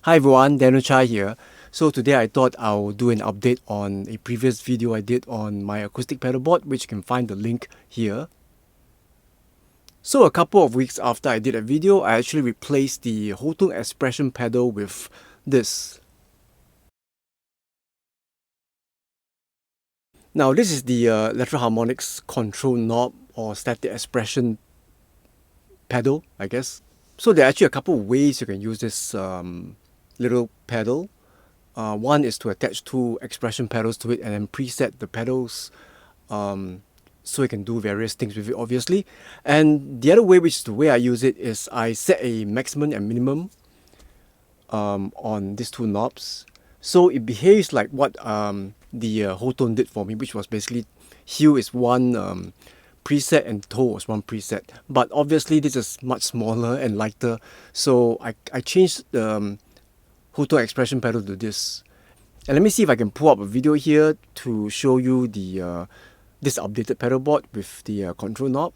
Hi everyone, Daniel Chai here. So today I thought I'll do an update on a previous video I did on my acoustic pedalboard, which you can find the link here. So a couple of weeks after I did a video, I actually replaced the whole tone expression pedal with this. Now this is the lateral harmonics control knob or static expression pedal, I guess. So there are actually a couple of ways you can use this little pedal. One is to attach two expression pedals to it and then preset the pedals so you can do various things with it, obviously. And the other way, which is the way I use it, is I set a maximum and minimum on these two knobs. So it behaves like what the whole tone did for me, which was basically hue is one preset and toe was one preset. But obviously this is much smaller and lighter, so I changed the whole tone expression pedal to this. And let me see if I can pull up a video here to show you the this updated pedalboard with the control knob.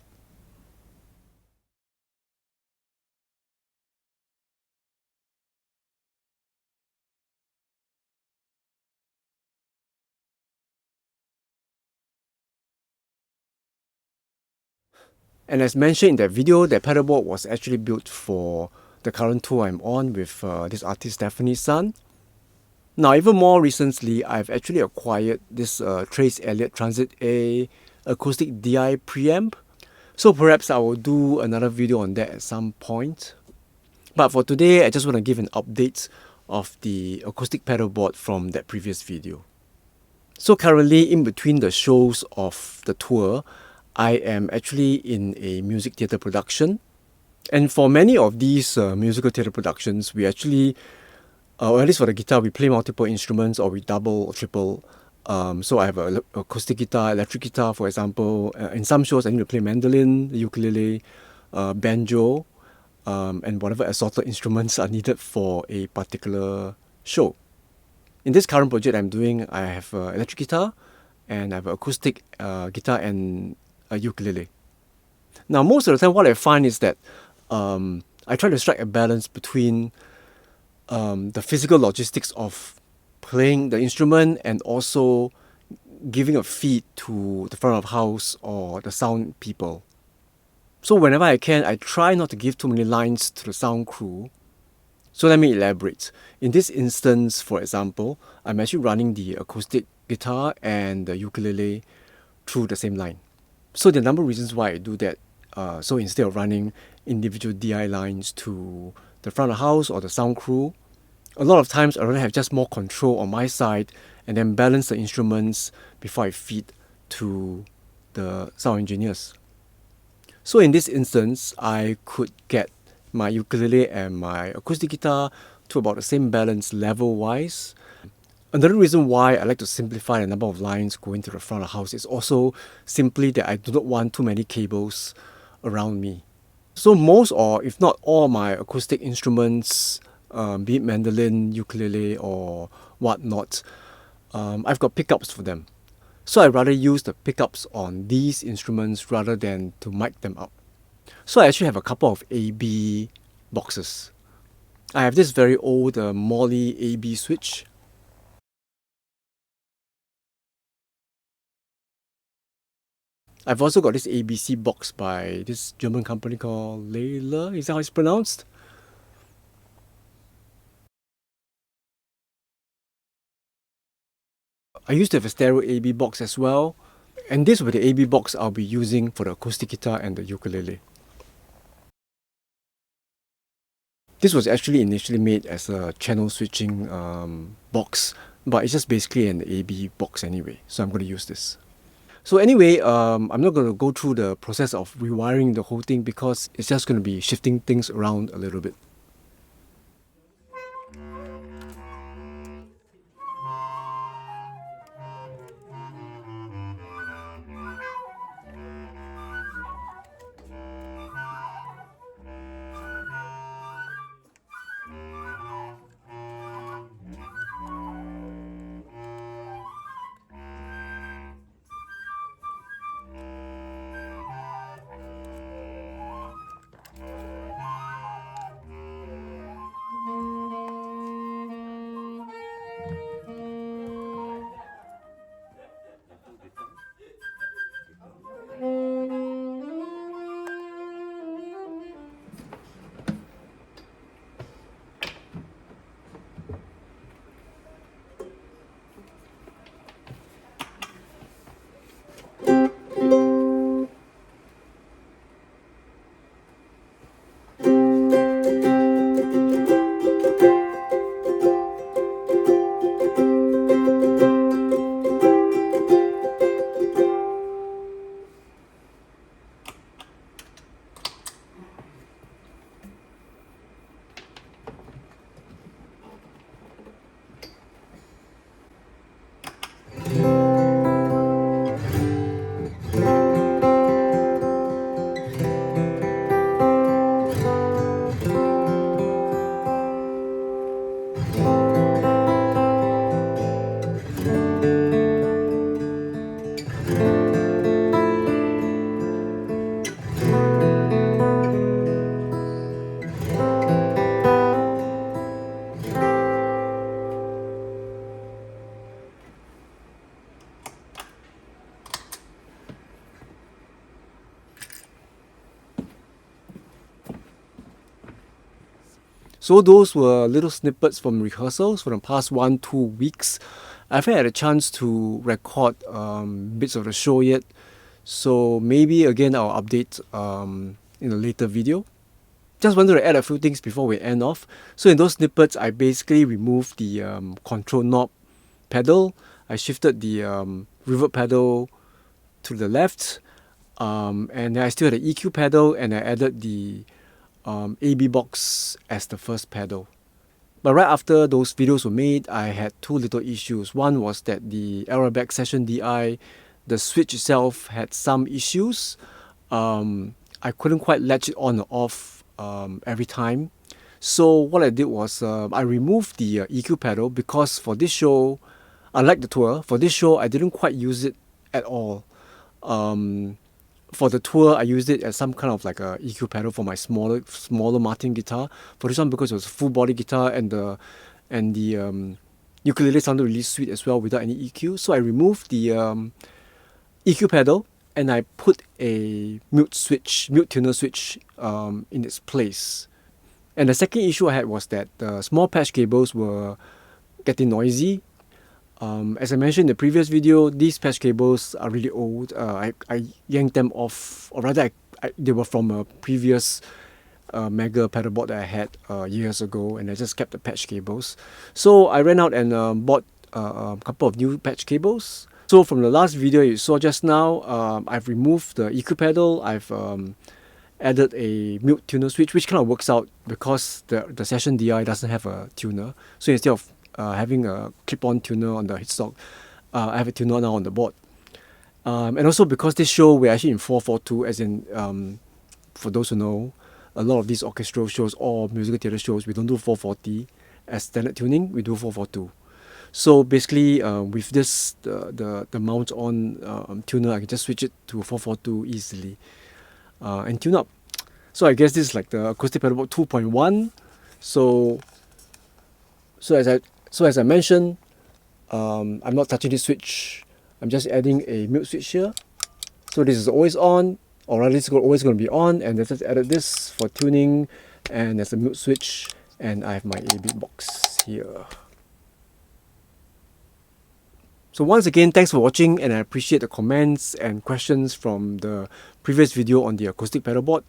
And as mentioned in that video, that pedalboard was actually built for the current tour I'm on with this artist Stephanie's son. Now, even more recently, I've actually acquired this Trace Elliott Transit A acoustic DI preamp. So perhaps I will do another video on that at some point. But for today, I just want to give an update of the acoustic pedalboard from that previous video. So currently, in between the shows of the tour, I am actually in a music theatre production. And for many of these musical theatre productions, we actually, or at least for the guitar, we play multiple instruments or we double or triple. So I have an acoustic guitar, electric guitar, for example. In some shows, I need to play mandolin, ukulele, banjo, and whatever assorted instruments are needed for a particular show. In this current project I'm doing, I have an electric guitar and I have an acoustic guitar and a ukulele. Now, most of the time, what I find is that I try to strike a balance between the physical logistics of playing the instrument and also giving a feed to the front of house or the sound people. So whenever I can, I try not to give too many lines to the sound crew. So let me elaborate. In this instance, for example, I'm actually running the acoustic guitar and the ukulele through the same line. So there are a number of reasons why I do that. So instead of running individual DI lines to the front of house or the sound crew, a lot of times I rather have just more control on my side and then balance the instruments before I feed to the sound engineers. So in this instance, I could get my ukulele and my acoustic guitar to about the same balance level-wise. Another reason why I like to simplify the number of lines going to the front of the house is also simply that I do not want too many cables around me. So most or if not all my acoustic instruments, be it mandolin, ukulele or whatnot, I've got pickups for them. So I'd rather use the pickups on these instruments rather than to mic them up. So I actually have a couple of AB boxes. I have this very old Molly AB switch. I've also got this ABC box by this German company called Layla, is that how it's pronounced? I used to have a stereo AB box as well, and this will be the AB box I'll be using for the acoustic guitar and the ukulele. This was actually initially made as a channel switching box, but it's just basically an AB box anyway, so I'm going to use this. So anyway, I'm not going to go through the process of rewiring the whole thing because it's just going to be shifting things around a little bit. So those were little snippets from rehearsals for the past 1-2 weeks. I haven't had a chance to record bits of the show yet, so maybe again I'll update in a later video. Just wanted to add a few things before we end off. So in those snippets, I basically removed the control knob pedal. I shifted the reverb pedal to the left, and then I still had the EQ pedal, and I added the AB box as the first pedal. But right after those videos were made, I had two little issues. One was that the Arabex Session DI, the switch itself had some issues. I couldn't quite latch it on or off every time. So what I did was I removed the EQ pedal, because for this show, unlike the tour, for this show I didn't quite use it at all. For the tour, I used it as some kind of like a EQ pedal for my smaller Martin guitar. For this one, because it was a full body guitar, and the ukulele sounded really sweet as well without any EQ. So I removed the EQ pedal, and I put a mute tuner switch in its place. And the second issue I had was that the small patch cables were getting noisy. As I mentioned in the previous video, these patch cables are really old. I yanked them off, or rather they were from a previous Mega pedalboard that I had years ago, and I just kept the patch cables. So I ran out and bought a couple of new patch cables. So from the last video you saw just now, I've removed the EQ pedal. I've added a mute tuner switch, which kind of works out because the Session DI doesn't have a tuner. So instead of having a clip-on tuner on the headstock, I have a tuner now on the board. And also because this show we're actually in 4/4/2, as in, for those who know, a lot of these orchestral shows or musical theatre shows, we don't do 4/40 as standard tuning, we do 4/4/2. So basically, with this, the mount-on tuner, I can just switch it to 4/4/2 easily and tune up. So I guess this is like the Acoustic Pedalboard 2.1. So as I mentioned, I'm not touching this switch. I'm just adding a mute switch here. So this is always on, or rather it's always going to be on, and I just added this for tuning, and there's a mute switch, and I have my AB box here. So once again, thanks for watching, and I appreciate the comments and questions from the previous video on the acoustic pedalboard.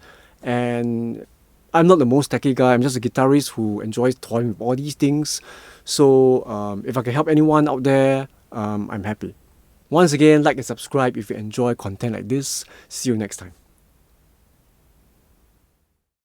And I'm not the most techy guy, I'm just a guitarist who enjoys toying with all these things. So if I can help anyone out there, I'm happy. Once again, like and subscribe if you enjoy content like this. See you next time.